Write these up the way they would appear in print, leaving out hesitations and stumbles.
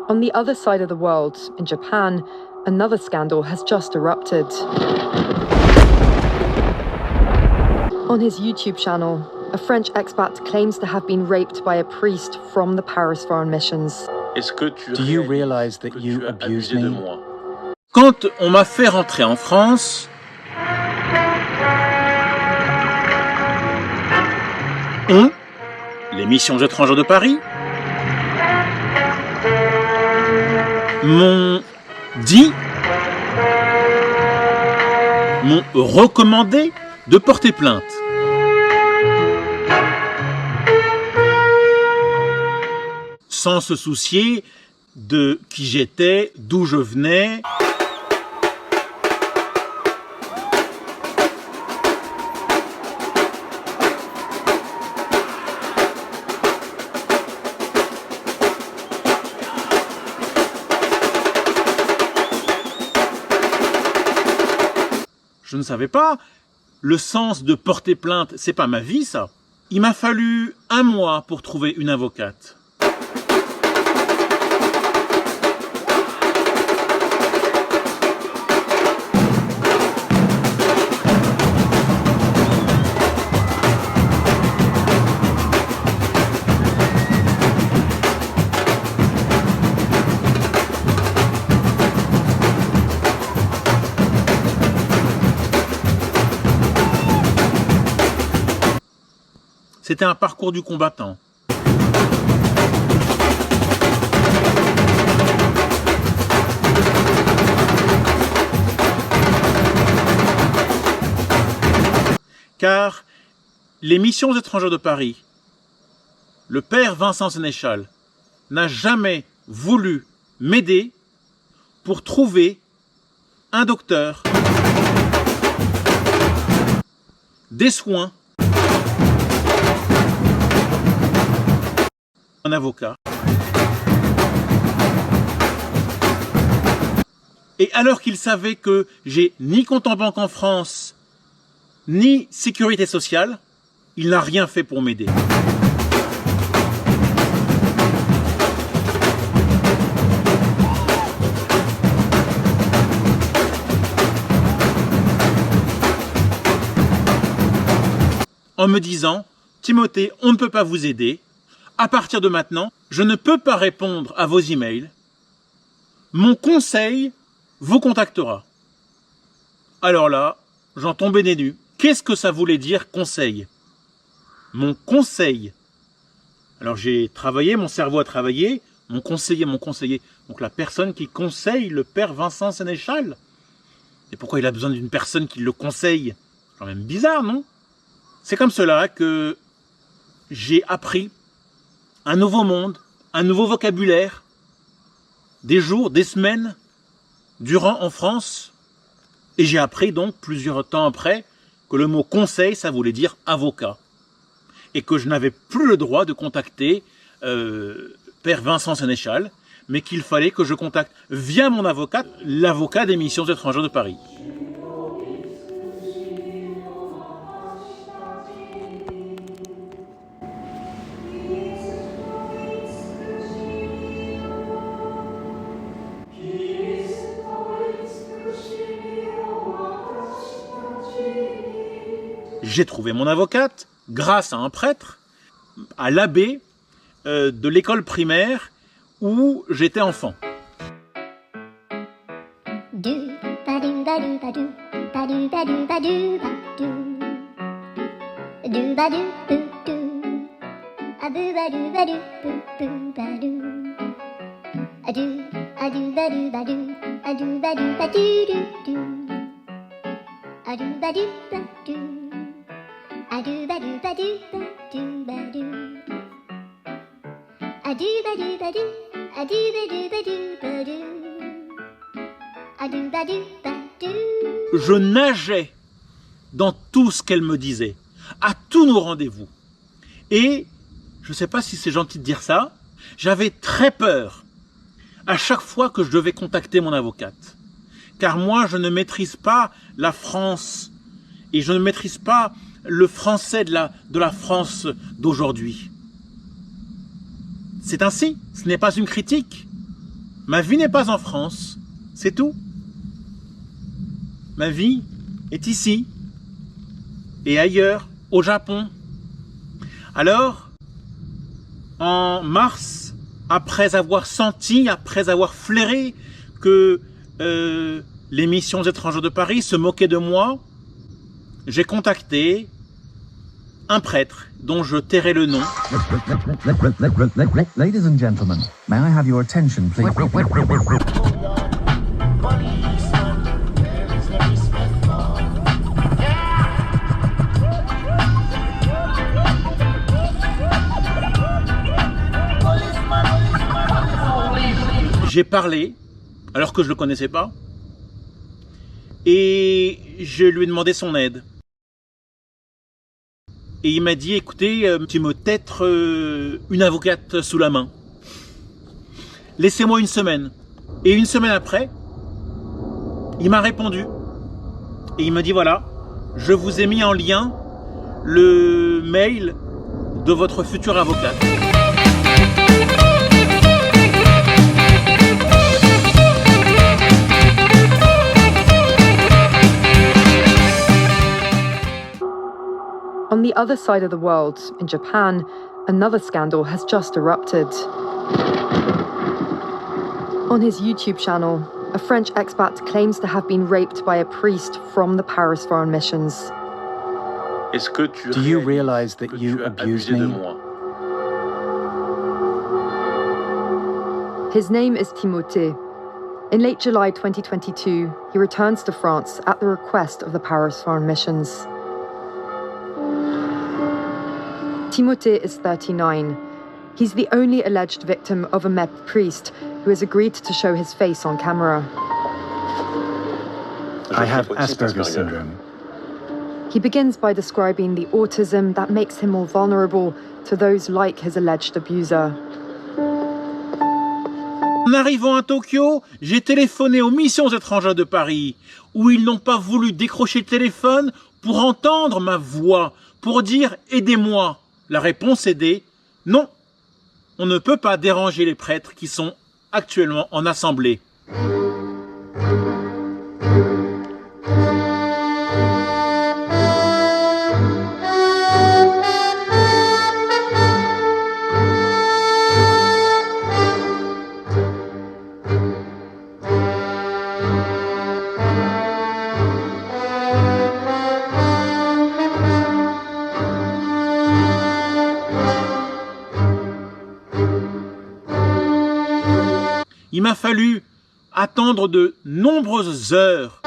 On the other side of the world, in Japan, another scandal has just erupted. On his YouTube channel, a French expat claims to have been raped by a priest from the Paris Foreign Missions. Do you realize that you abused me? Quand on m'a fait rentrer en France, les missions étrangères de Paris, m'ont recommandé de porter plainte. Sans se soucier de qui j'étais, d'où je venais. Je ne savais pas. Le sens de porter plainte, c'est pas ma vie, ça. Il m'a fallu 1 mois pour trouver une avocate. C'était un parcours du combattant. Car les missions étrangères de Paris, le père Vincent Sénéchal n'a jamais voulu m'aider pour trouver un docteur, des soins, un avocat. Et alors qu'il savait que j'ai ni compte en banque en France, ni sécurité sociale, il n'a rien fait pour m'aider. En me disant, Timothée, on ne peut pas vous aider. À partir de maintenant, je ne peux pas répondre à vos emails. Mon conseil vous contactera. Alors là, j'en tombais des nues. Qu'est-ce que ça voulait dire conseil? Mon conseil. Alors j'ai travaillé, mon cerveau a travaillé, mon conseiller. Donc la personne qui conseille le père Vincent Sénéchal. Et pourquoi il a besoin d'une personne qui le conseille? C'est quand même bizarre, non? C'est comme cela que j'ai appris un nouveau monde, un nouveau vocabulaire, des jours, des semaines, durant en France. Et j'ai appris donc, plusieurs temps après, que le mot conseil, ça voulait dire avocat. Et que je n'avais plus le droit de contacter père Vincent Sénéchal, mais qu'il fallait que je contacte via mon avocat, l'avocat des missions étrangères de Paris. J'ai trouvé mon avocate grâce à un prêtre, à l'abbé de l'école primaire où j'étais enfant. Je nageais dans tout ce qu'elle me disait, à tous nos rendez-vous. Et, je ne sais pas si c'est gentil de dire ça, j'avais très peur à chaque fois que je devais contacter mon avocate. Car moi, je ne maîtrise pas la France et je ne maîtrise pas le français de la France d'aujourd'hui. C'est ainsi, ce n'est pas une critique. Ma vie n'est pas en France, c'est tout. Ma vie est ici et ailleurs, au Japon. Alors, en mars, après avoir senti, après avoir flairé que les missions étrangères de Paris se moquaient de moi, j'ai contacté un prêtre dont je tairai le nom. Ladies and gentlemen, may I have your attention, please? J'ai parlé, alors que je ne le connaissais pas, et je lui ai demandé son aide. Et il m'a dit, écoutez, tu me peut-être une avocate sous la main. Laissez-moi une semaine. Et une semaine après, il m'a répondu. Et il m'a dit, voilà, je vous ai mis en lien le mail de votre future avocate. On the other side of the world, in Japan, another scandal has just erupted. On his YouTube channel, a French expat claims to have been raped by a priest from the Paris Foreign Missions. Do you realize that you abused me? His name is Timothée. In late July 2022, he returns to France at the request of the Paris Foreign Missions. Timothée is 39. He's the only alleged victim of a MEP priest who has agreed to show his face on camera. I have Asperger's syndrome. He begins by describing the autism that makes him more vulnerable to those like his alleged abuser. En arrivant à Tokyo, j'ai téléphoné aux missions étrangères de Paris, où ils n'ont pas voulu décrocher le téléphone pour entendre ma voix, pour dire « aidez-moi ». La réponse est D, non, on ne peut pas déranger les prêtres qui sont actuellement en assemblée. Il m'a fallu attendre de nombreuses heures.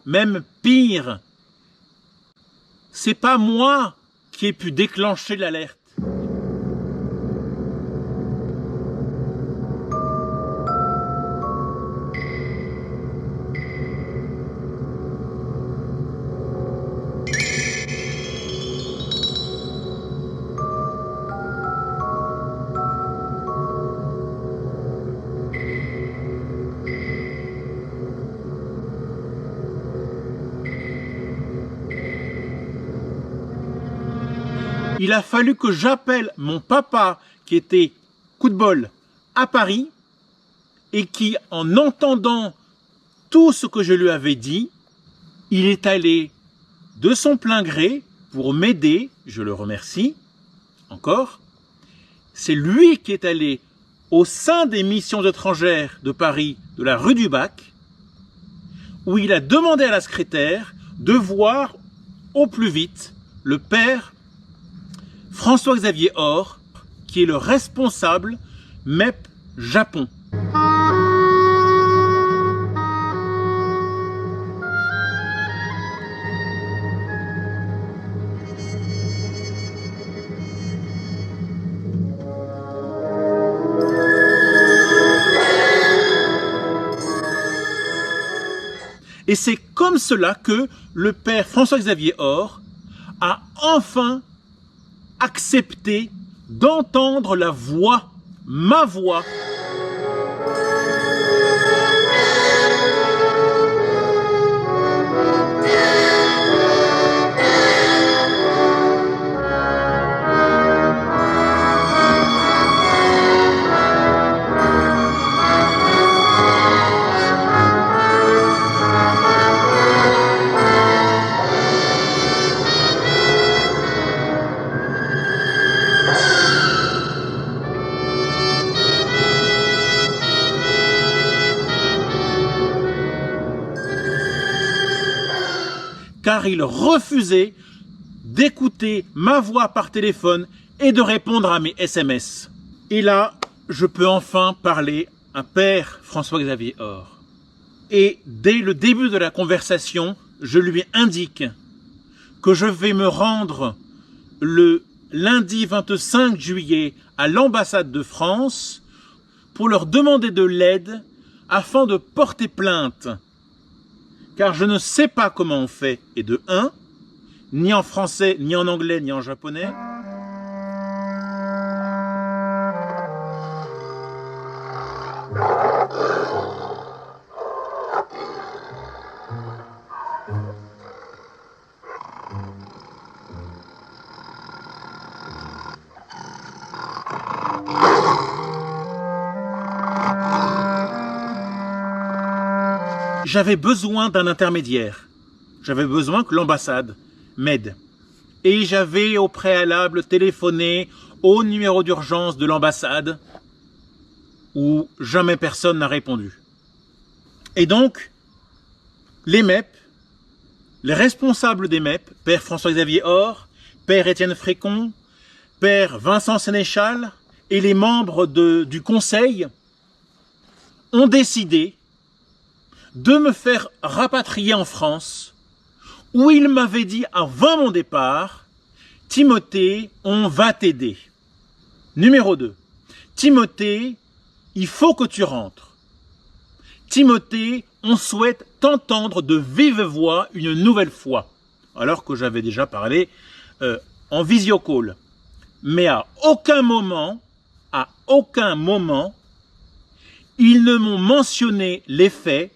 Même pire, c'est pas moi qui ai pu déclencher l'alerte. Il a fallu que j'appelle mon papa, qui était, coup de bol, à Paris, et qui, en entendant tout ce que je lui avais dit, il est allé de son plein gré pour m'aider, je le remercie encore. C'est lui qui est allé au sein des missions étrangères de Paris, de la rue du Bac, où il a demandé à la secrétaire de voir au plus vite le père François-Xavier Or, qui est le responsable MEP Japon. Et c'est comme cela que le père François-Xavier Or a enfin accepté d'entendre la voix, ma voix. Car il refusait d'écouter ma voix par téléphone et de répondre à mes SMS. Et là, je peux enfin parler à père François-Xavier Or. Et dès le début de la conversation, je lui indique que je vais me rendre le lundi 25 juillet à l'ambassade de France pour leur demander de l'aide afin de porter plainte. Car je ne sais pas comment on fait, et de 1, ni en français, ni en anglais, ni en japonais. J'avais besoin d'un intermédiaire. J'avais besoin que l'ambassade m'aide. Et j'avais au préalable téléphoné au numéro d'urgence de l'ambassade où jamais personne n'a répondu. Et donc, les MEP, les responsables des MEP, père François-Xavier Or, père Étienne Frécon, père Vincent Sénéchal et les membres du conseil ont décidé de me faire rapatrier en France, où il m'avait dit avant mon départ, « Timothée, on va t'aider. » Numéro 2. « Timothée, il faut que tu rentres. » « Timothée, on souhaite t'entendre de vive voix une nouvelle fois. » Alors que j'avais déjà parlé en visio-call. Mais à aucun moment, ils ne m'ont mentionné les faits.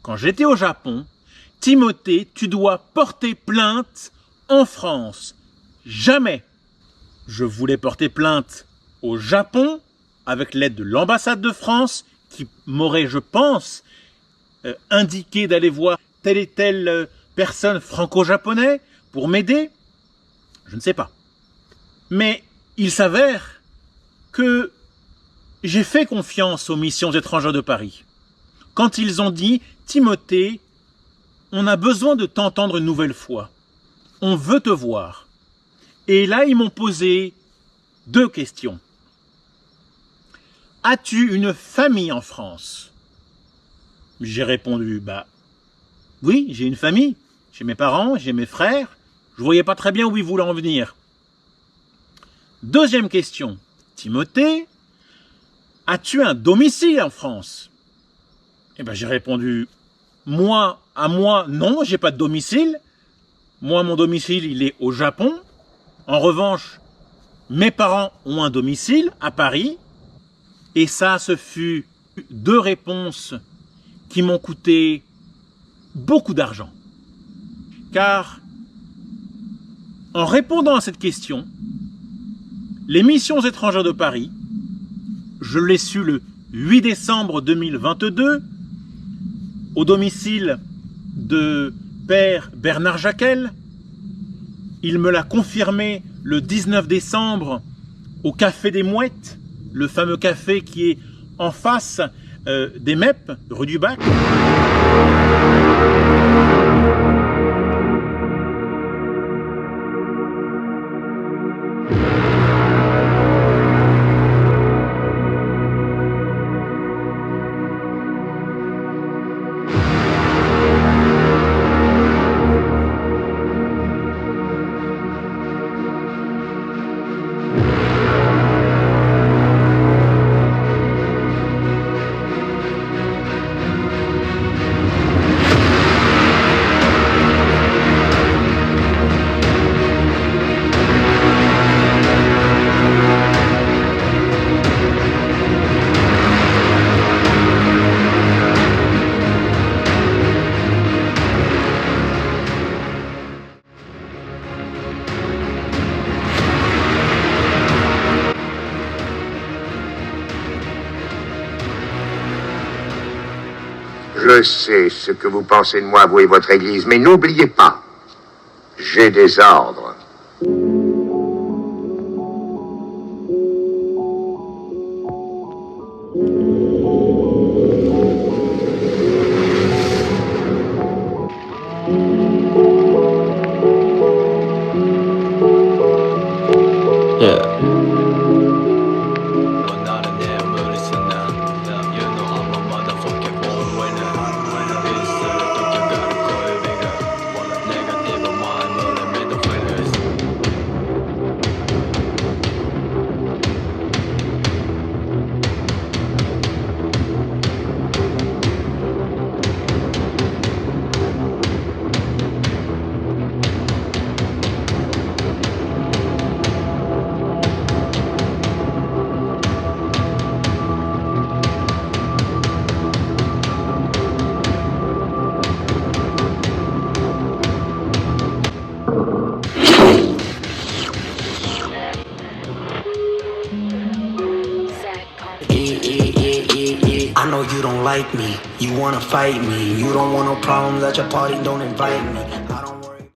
Quand j'étais au Japon, « Timothée, tu dois porter plainte en France. » Jamais. Je voulais porter plainte au Japon avec l'aide de l'ambassade de France qui m'aurait, je pense, indiqué d'aller voir telle et telle personne franco-japonais pour m'aider. Je ne sais pas. Mais il s'avère que j'ai fait confiance aux missions étrangères de Paris. Quand ils ont dit « Timothée, on a besoin de t'entendre une nouvelle fois. On veut te voir. » Et là, ils m'ont posé 2 questions. « As-tu une famille en France ?» J'ai répondu « Oui, j'ai une famille. J'ai mes parents, j'ai mes frères. Je ne voyais pas très bien où ils voulaient en venir. » Deuxième question. « Timothée, as-tu un domicile en France ?» J'ai répondu « Moi, non, j'ai pas de domicile. Moi, mon domicile, il est au Japon. En revanche, mes parents ont un domicile à Paris. » Et ça, ce fut 2 réponses qui m'ont coûté beaucoup d'argent. Car, en répondant à cette question, les missions étrangères de Paris, je l'ai su le 8 décembre 2022, au domicile de Père Bernard Jacquel. Il me l'a confirmé le 19 décembre au Café des Mouettes, le fameux café qui est en face des MEP, rue du Bac. Je sais ce que vous pensez de moi, vous et votre église, mais n'oubliez pas, j'ai des ordres. I know you don't like me, you wanna fight me. You don't want no problems at your party, don't invite me.